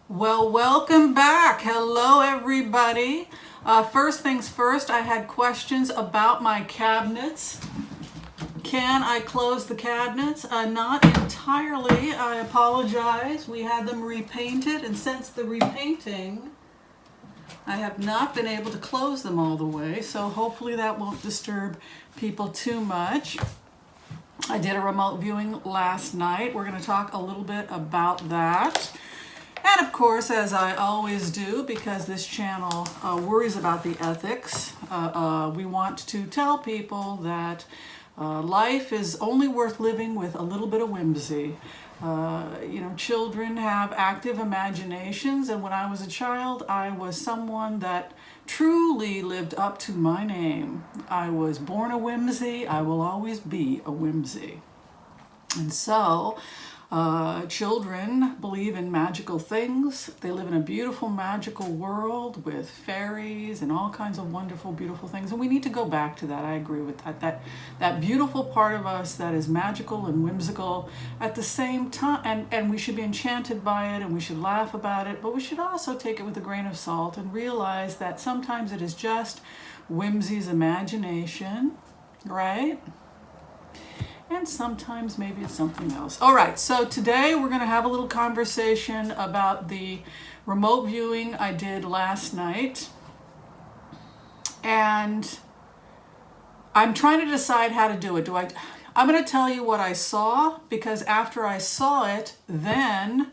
Well, welcome back. Hello, everybody. First things first, I had questions about my cabinets. Can I close the cabinets? Not entirely. I apologize. We had them repainted, and since the repainting, I have not been able to close them all the way, so hopefully that won't disturb people too much. I did a remote viewing last night. We're going to talk a little bit about that. And of course, as I always do, because this channel worries about the ethics, we want to tell people that life is only worth living with a little bit of whimsy. Children have active imaginations, and when I was a child, I was someone that truly lived up to my name. I was born a whimsy. I will always be a whimsy. And so, children believe in magical things. They live in a beautiful, magical world with fairies and all kinds of wonderful, beautiful things. And we need to go back to that. I agree with that. That beautiful part of us that is magical and whimsical at the same time. And we should be enchanted by it, and we should laugh about it. But we should also take it with a grain of salt and realize that sometimes it is just whimsy's imagination, right? And sometimes maybe it's something else. All right, so today we're going to have a little conversation about the remote viewing I did last night. And I'm trying to decide how to do it. I'm going to tell you what I saw, because after I saw it, then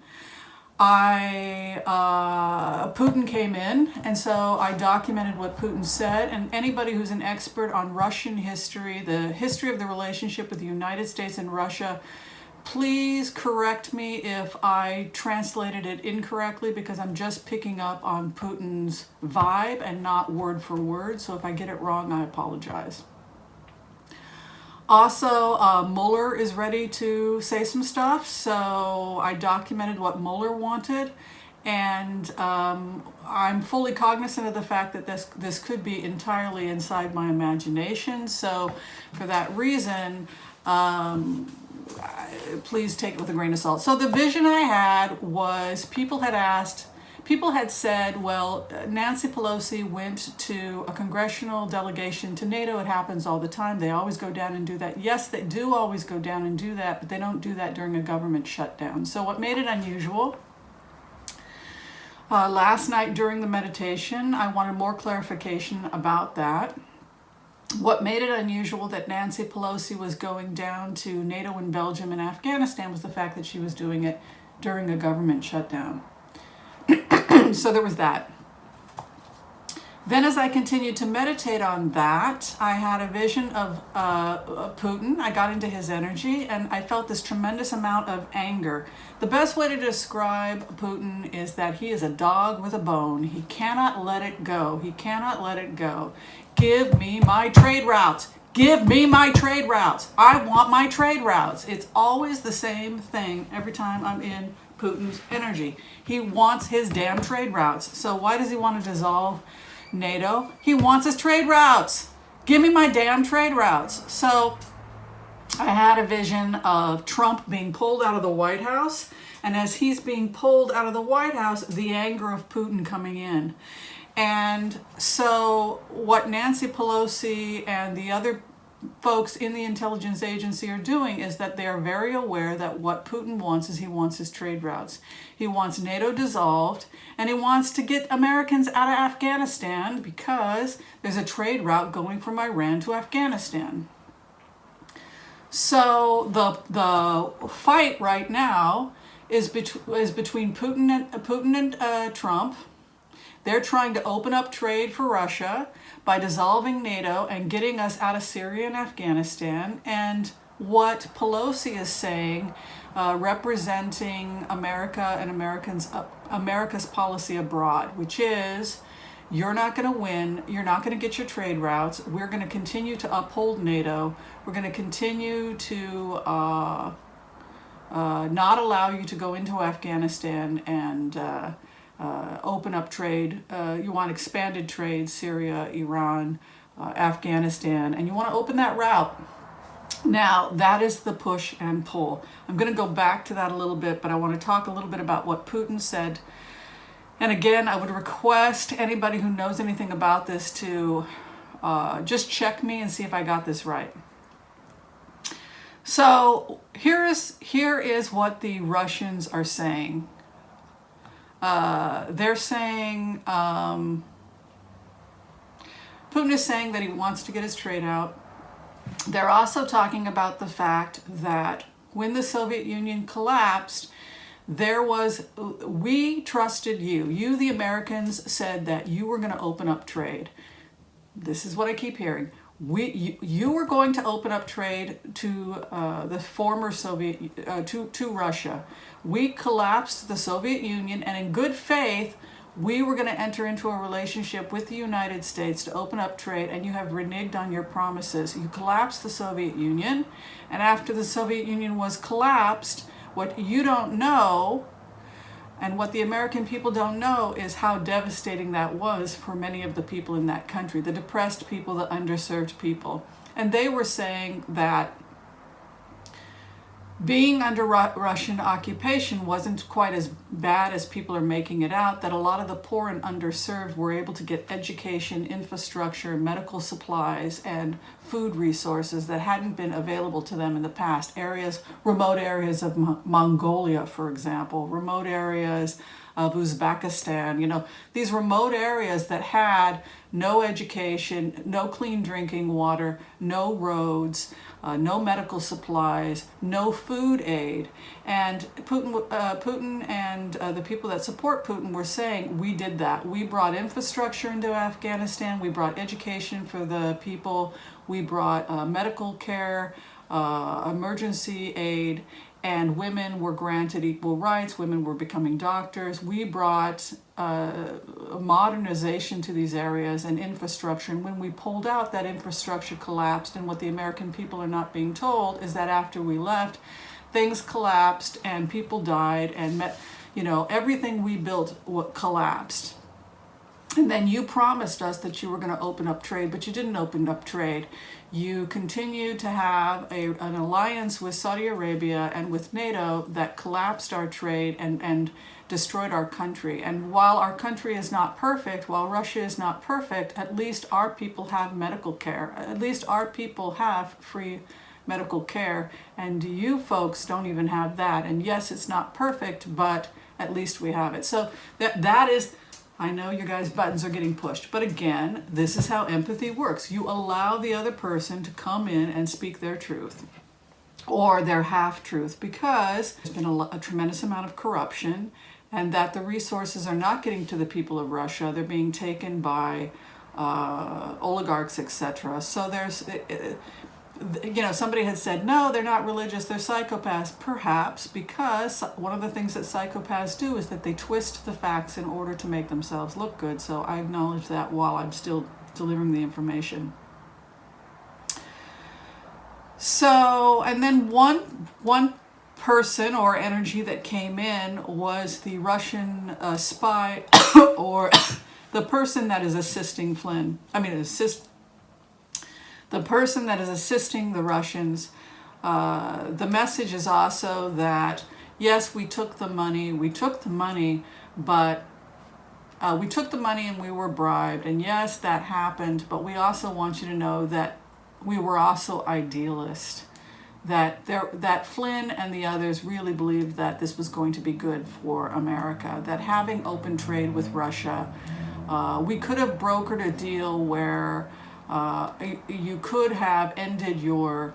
Putin came in, and so I documented what Putin said. And anybody who's an expert on Russian history, the history of the relationship with the United States and Russia, please correct me if I translated it incorrectly, because I'm just picking up on Putin's vibe and not word for word. So if I get it wrong, I apologize. Also, Mueller is ready to say some stuff, so I documented what Mueller wanted, and I'm fully cognizant of the fact that this could be entirely inside my imagination. So for that reason, please take it with a grain of salt. So the vision I had was people had said, well, Nancy Pelosi went to a congressional delegation to NATO. It happens all the time. They always go down and do that. Yes, they do always go down and do that, but they don't do that during a government shutdown. So what made it unusual, last night during the meditation, I wanted more clarification about that. What made it unusual that Nancy Pelosi was going down to NATO in Belgium and Afghanistan was the fact that she was doing it during a government shutdown. So there was that. Then as I continued to meditate on that, I had a vision of Putin. I got into his energy, and I felt this tremendous amount of anger. The best way to describe Putin is that he is a dog with a bone. He cannot let it go. He cannot let it go. Give me my trade routes. Give me my trade routes. I want my trade routes. It's always the same thing every time I'm in Putin's energy. He wants his damn trade routes. So why does he want to dissolve NATO? He wants his trade routes. Give me my damn trade routes. So I had a vision of Trump being pulled out of the White House, and as he's being pulled out of the White House, the anger of Putin coming in. And so what Nancy Pelosi and the other folks in the intelligence agency are doing is that they are very aware that what Putin wants is he wants his trade routes. He wants NATO dissolved, and he wants to get Americans out of Afghanistan because there's a trade route going from Iran to Afghanistan. So the fight right now is between Putin and Trump. They're trying to open up trade for Russia by dissolving NATO and getting us out of Syria and Afghanistan. And what Pelosi is saying, representing America and America's policy abroad, which is, you're not going to win. You're not going to get your trade routes. We're going to continue to uphold NATO. We're going to continue to not allow you to go into Afghanistan and open up trade. You want expanded trade, Syria, Iran, Afghanistan, and you want to open that route. Now, that is the push and pull. I'm going to go back to that a little bit, but I want to talk a little bit about what Putin said And again, I would request anybody who knows anything about this to just check me and see if I got this right. So here is what the Russians are saying. They're saying, Putin is saying that he wants to get his trade out. They're also talking about the fact that when the Soviet Union collapsed, we trusted you. You, the Americans, said that you were going to open up trade. This is what I keep hearing. You were going to open up trade to the former Soviet, to Russia. We collapsed the Soviet Union, and in good faith, we were going to enter into a relationship with the United States to open up trade, and you have reneged on your promises. You collapsed the Soviet Union, and after the Soviet Union was collapsed, what you don't know, and what the American people don't know, is how devastating that was for many of the people in that country, the depressed people, the underserved people. And they were saying that being under Russian occupation wasn't quite as bad as people are making it out, that a lot of the poor and underserved were able to get education, infrastructure, medical supplies, and food resources that hadn't been available to them in the past. Remote areas of Mongolia, for example, remote areas of Uzbekistan, these remote areas that had no education, no clean drinking water, no roads, no medical supplies, no food aid. And Putin and the people that support Putin were saying, we did that. We brought infrastructure into Afghanistan. We brought education for the people. We brought medical care, emergency aid, and women were granted equal rights. Women were becoming doctors. We brought modernization to these areas and infrastructure. And when we pulled out, that infrastructure collapsed. And what the American people are not being told is that after we left, things collapsed and people died, and everything we built collapsed. And then you promised us that you were going to open up trade, but you didn't open up trade. You continued to have an alliance with Saudi Arabia and with NATO that collapsed our trade and destroyed our country. And while our country is not perfect, while Russia is not perfect, at least our people have medical care. At least our people have free medical care. And you folks don't even have that. And yes, it's not perfect, but at least we have it. So that is... I know you guys' buttons are getting pushed, but again, this is how empathy works. You allow the other person to come in and speak their truth or their half-truth, because there's been a tremendous amount of corruption, and that the resources are not getting to the people of Russia. They're being taken by oligarchs, etc. So there's... somebody had said, no, they're not religious, they're psychopaths. Perhaps, because one of the things that psychopaths do is that they twist the facts in order to make themselves look good. So I acknowledge that while I'm still delivering the information. So, and then one person or energy that came in was the Russian spy or the person that is assisting Flynn. The person that is assisting the Russians. The message is also that, yes, we took the money, but we took the money and we were bribed. And yes, that happened, but we also want you to know that we were also idealists. That Flynn and the others really believed that this was going to be good for America. That having open trade with Russia, we could have brokered a deal where you could have ended your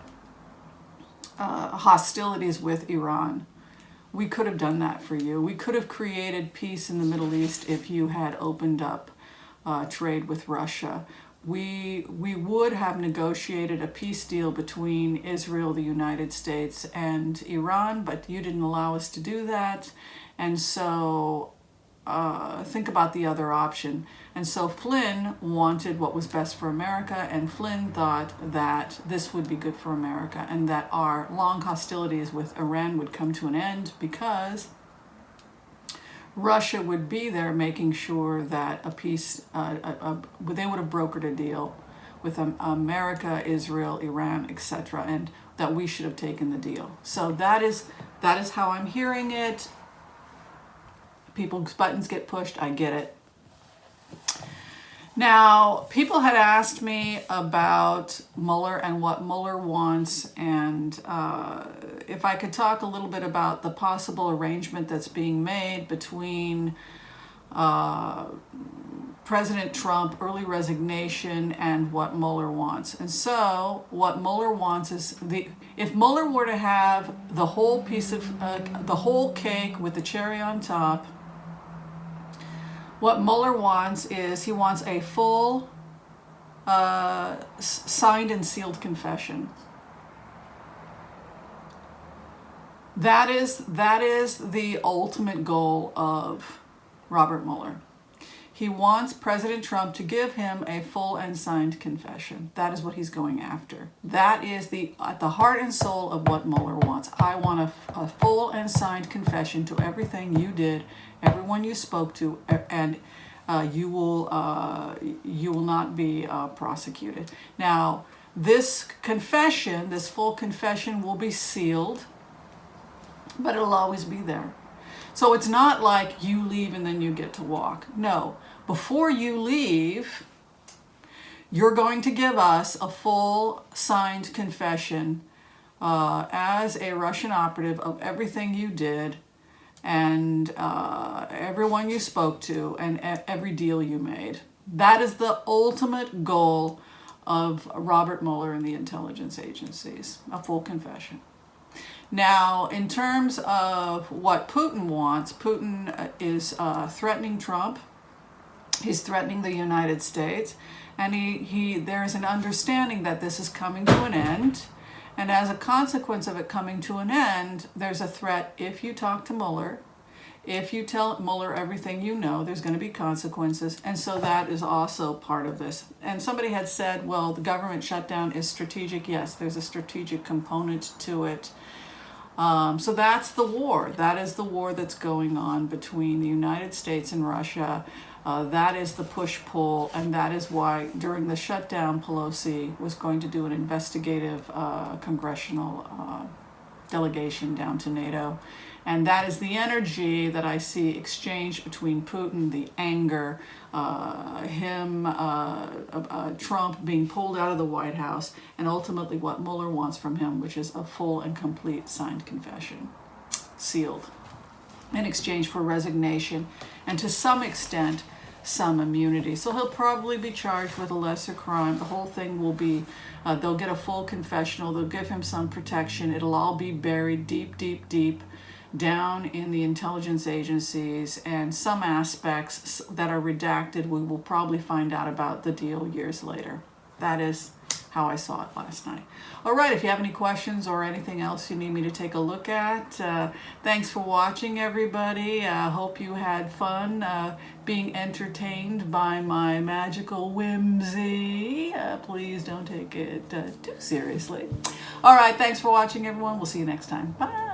hostilities with Iran. We could have done that for you. We could have created peace in the Middle East if you had opened up trade with Russia. We would have negotiated a peace deal between Israel, the United States, and Iran, but you didn't allow us to do that. And so think about the other option. And so Flynn wanted what was best for America, and Flynn thought that this would be good for America and that our long hostilities with Iran would come to an end because Russia would be there making sure that a peace, they would have brokered a deal with America, Israel, Iran, etc., and that we should have taken the deal. So that is how I'm hearing it. people's buttons get pushed. I get it. Now, people had asked me about Mueller and what Mueller wants, and if I could talk a little bit about the possible arrangement that's being made between President Trump, early resignation, and what Mueller wants. And so, what Mueller wants is if Mueller were to have the whole piece of the whole cake with the cherry on top. What Mueller wants is he wants a full signed and sealed confession. That is the ultimate goal of Robert Mueller. He wants President Trump to give him a full and signed confession. That is what he's going after. That is at the heart and soul of what Mueller wants. I want a full and signed confession to everything you did, everyone you spoke to, and you will not be prosecuted. Now, this confession, this full confession, will be sealed, but it'll always be there. So it's not like you leave and then you get to walk. No, before you leave, you're going to give us a full signed confession as a Russian operative of everything you did and everyone you spoke to and every deal you made. That is the ultimate goal of Robert Mueller and the intelligence agencies, a full confession. Now, in terms of what Putin wants, Putin is threatening Trump. He's threatening the United States, and there is an understanding that this is coming to an end. And as a consequence of it coming to an end, there's a threat. If you talk to Mueller, if you tell Mueller everything you know, there's going to be consequences. And so that is also part of this. And somebody had said, well, the government shutdown is strategic. Yes, there's a strategic component to it. So that's the war. That is the war that's going on between the United States and Russia. That is the push-pull, and that is why during the shutdown, Pelosi was going to do an investigative congressional delegation down to NATO. And that is the energy that I see exchanged between Putin, the anger, Trump being pulled out of the White House, and ultimately what Mueller wants from him, which is a full and complete signed confession, sealed, in exchange for resignation and to some extent some immunity. So he'll probably be charged with a lesser crime. The whole thing will be, they'll get a full confessional, they'll give him some protection. It'll all be buried deep, deep, deep down in the intelligence agencies, and some aspects that are redacted we will probably find out about the deal years later. That is how I saw it last night. All right, if you have any questions or anything else you need me to take a look at, thanks for watching, everybody. I hope you had fun being entertained by my magical whimsy. Please don't take it too seriously. All right, thanks for watching, everyone. We'll see you next time. Bye.